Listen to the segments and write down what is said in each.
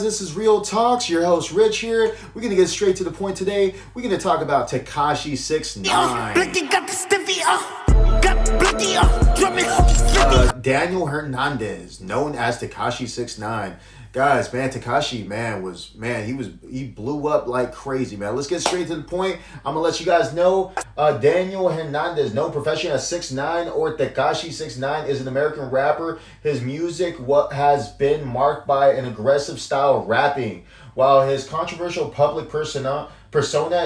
This is Real Talks, your host Rich here. We're going to get straight to the point today. We're going to talk about Tekashi 6ix9ine. Daniel Hernandez, known as Tekashi 6ix9ine. Guys, man, Tekashi, he blew up like crazy, man. Let's get straight to the point. I'm gonna let you guys know. Daniel Hernandez, known professionally as 6ix9ine or Tekashi 6ix9ine, is an American rapper. His music has been marked by an aggressive style of rapping, while his controversial public persona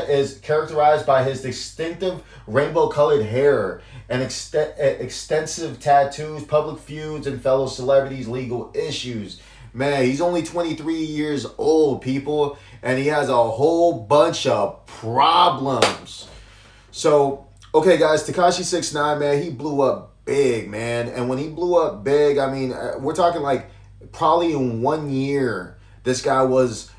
is characterized by his distinctive rainbow-colored hair and extensive tattoos, public feuds, and fellow celebrities' legal issues. Man, he's only 23 years old, people, and he has a whole bunch of problems. So, okay, guys, Tekashi 6ix9ine, man, he blew up big, man. And when he blew up big, I mean, we're talking like probably in 1 year, this guy was,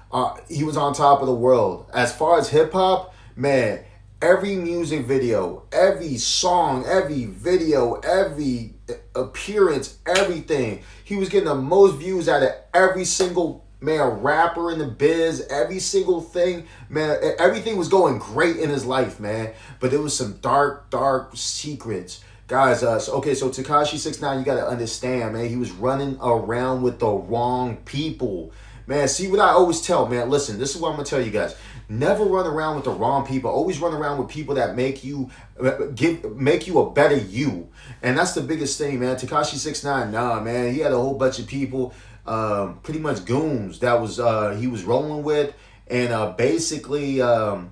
he was on top of the world. As far as hip-hop, man, every music video, every song, every video, every appearance, everything. He was getting the most views out of every single, rapper in the biz, every single thing, man. Everything was going great in his life, man. But there was some dark secrets. Guys, so Tekashi 6ix9ine, you got to understand, man, he was running around with the wrong people. Man, see what I always tell, man, listen, this is what I'm going to tell you guys. Never run around with the wrong people. Always run around with people that make you a better you. And that's the biggest thing, man. Tekashi 6ix9ine, man, he had a whole bunch of people, pretty much goons that was he was rolling with. And basically, we're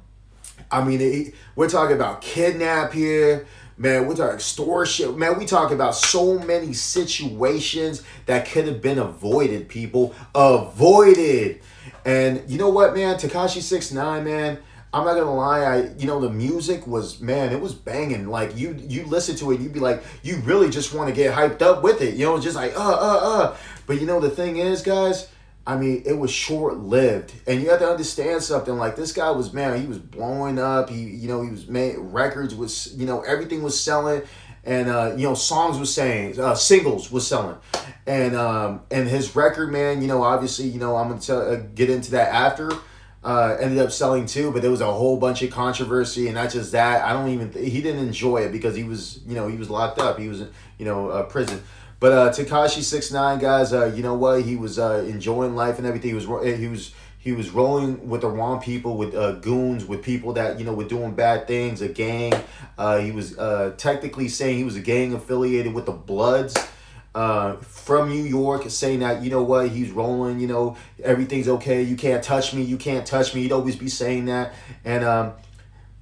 talking about kidnap here. Man, we're talking extortion. Man, we talk about so many situations that could have been avoided, people. Avoided. And you know what, man? Tekashi 6ix9ine, man, I'm not gonna lie, the music was, man, it was banging. Like, you listen to it, you'd be like, you really just want to get hyped up with it. Just like, But the thing is, guys, it was short-lived. And you have to understand something. Like, this guy was, man, he was blowing up. He was made records was, everything was selling. And, songs was saying, singles was selling. And his record, man, obviously, I'm going to get into that after. Ended up selling too, but there was a whole bunch of controversy, and not just that. He didn't enjoy it because he was, he was locked up. He was, prison. But Tekashi 6ix9ine, guys, you know what? He was enjoying life and everything. He was rolling with the wrong people, with goons, with people that, were doing bad things, a gang. He was technically saying he was a gang affiliated with the Bloods from New York, saying that, he's rolling, everything's okay. You can't touch me. You can't touch me. He'd always be saying that. And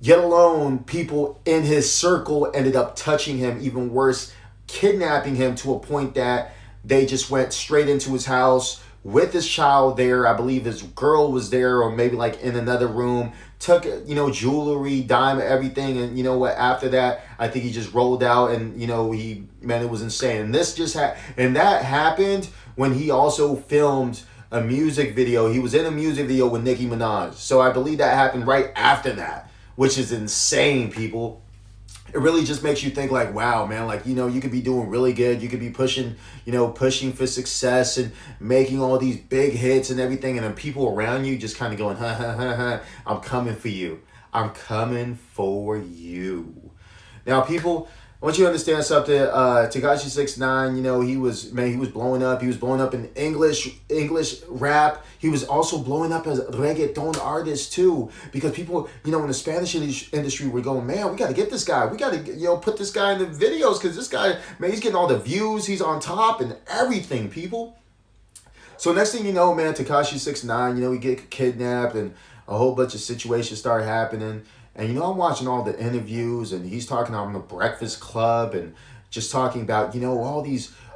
yet alone, people in his circle ended up touching him, even worse, kidnapping him to a point that they just went straight into his house with his child there. I believe his girl was there, or maybe like in another room, took, jewelry, diamond, everything. And after that, I think he just rolled out, and, it was insane. And that happened when he also filmed a music video. He was in a music video with Nicki Minaj. So I believe that happened right after that, which is insane, people. It really just makes you think like, wow, man, like, you could be doing really good. You could be pushing for success and making all these big hits and everything. And then people around you just kind of going, I'm coming for you. I'm coming for you. Now, people, I want you to understand something. Tekashi 6ix9ine, he was blowing up. He was blowing up in English rap. He was also blowing up as a reggaeton artist too, because people, in the Spanish industry were going, man, we got to get this guy. We got to, put this guy in the videos, because this guy, man, he's getting all the views. He's on top and everything, people. So next thing you know, man, Tekashi 6ix9ine, he get kidnapped, and a whole bunch of situations start happening. And, I'm watching all the interviews, and he's talking on the Breakfast Club and just talking about,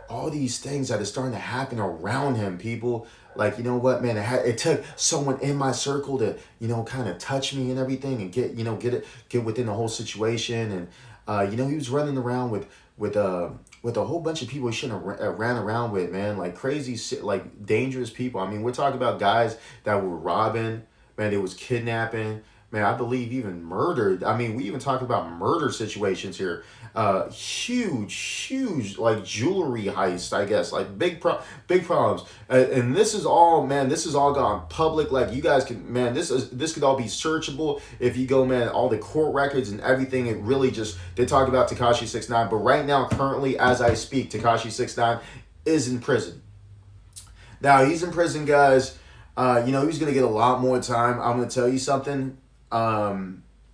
all these things that are starting to happen around him, people. Like, what, man, it took someone in my circle to, kind of touch me and everything, and get within the whole situation. And, he was running around with a whole bunch of people he shouldn't have ran around with, man. Like crazy, like dangerous people. We're talking about guys that were robbing, man, they was kidnapping, man, I believe even murdered. I mean, we even talked about murder situations here. Huge, like jewelry heist, I guess, like big problems. And this is all, man, this is all gone public. Like you guys can, man, this could all be searchable if you go, man, all the court records and everything. It really just, they talk about Tekashi 6ix9ine, but right now, currently, as I speak, Tekashi 6ix9ine is in prison. Now he's in prison, guys. He's gonna get a lot more time. I'm gonna tell you something.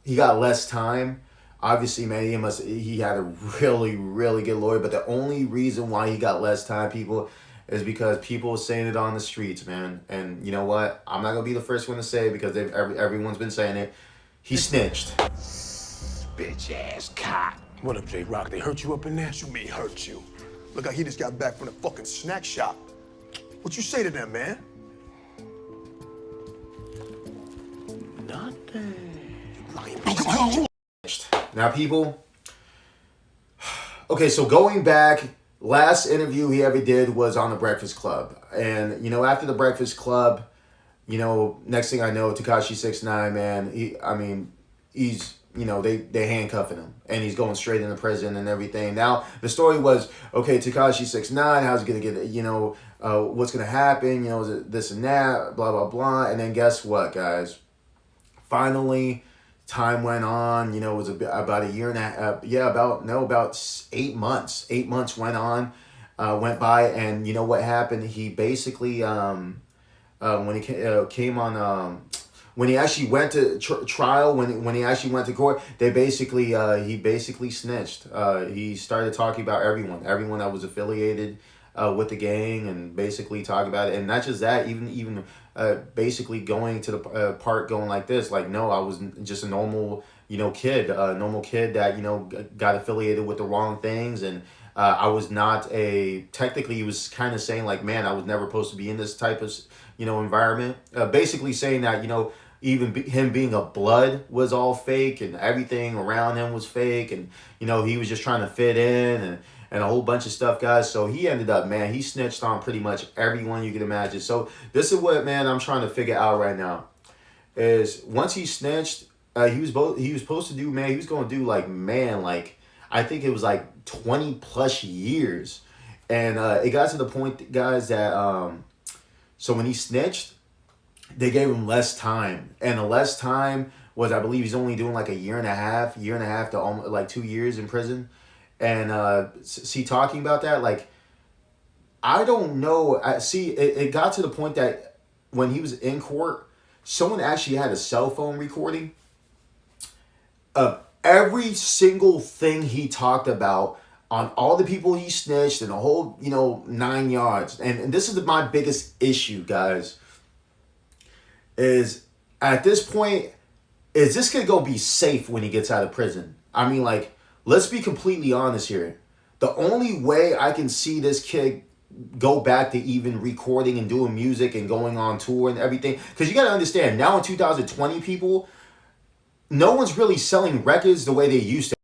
He got less time. Obviously, man, he had a really, really good lawyer. But the only reason why he got less time, people, is because people are saying it on the streets, man. And you know what? I'm not gonna be the first one to say it because everyone's been saying it. He snitched. Bitch ass cop. What up, J Rock? They hurt you up in there? What you mean hurt you? Look like he just got back from the fucking snack shop. What you say to them, man? Nothing. Now, people. Okay, so going back, last interview he ever did was on the Breakfast Club, and after the Breakfast Club, next thing I know, Tekashi 6ix9ine, man, he's they handcuffing him and he's going straight into prison and everything. Now the story was, okay, Tekashi 6ix9ine, how's he gonna get what's gonna happen, this and that, blah blah blah. And then guess what, guys? Finally, time went on. It was about a year and a half. About 8 months. 8 months went by, and you know what happened? He basically when he came on. When he actually went to trial, when he actually went to court, he basically snitched. He started talking about everyone that was affiliated with the gang, and basically talking about it. And not just that, even basically going to the part going like this, like, no, I was just a normal kid that got affiliated with the wrong things, and I was not technically, he was kind of saying like, man, I was never supposed to be in this type of environment. Basically saying that even him being a blood was all fake, and everything around him was fake, and he was just trying to fit in, and a whole bunch of stuff, guys. So he ended up, man, he snitched on pretty much everyone you could imagine. So this is what, man, I'm trying to figure out right now, is once he snitched, he was supposed to do, man, he was going to do I think it was like 20 plus years. And it got to the point, guys, that so when he snitched, they gave him less time. And the less time was, I believe he's only doing like a year and a half to almost like 2 years in prison. And talking about that, like, I don't know. It got to the point that when he was in court, someone actually had a cell phone recording of every single thing he talked about on all the people he snitched and the whole, 9 yards. And this is my biggest issue, guys, is at this point, is this going to be safe when he gets out of prison? I mean, like, let's be completely honest here. The only way I can see this kid go back to even recording and doing music and going on tour and everything, because you got to understand, now in 2020, people, no one's really selling records the way they used to.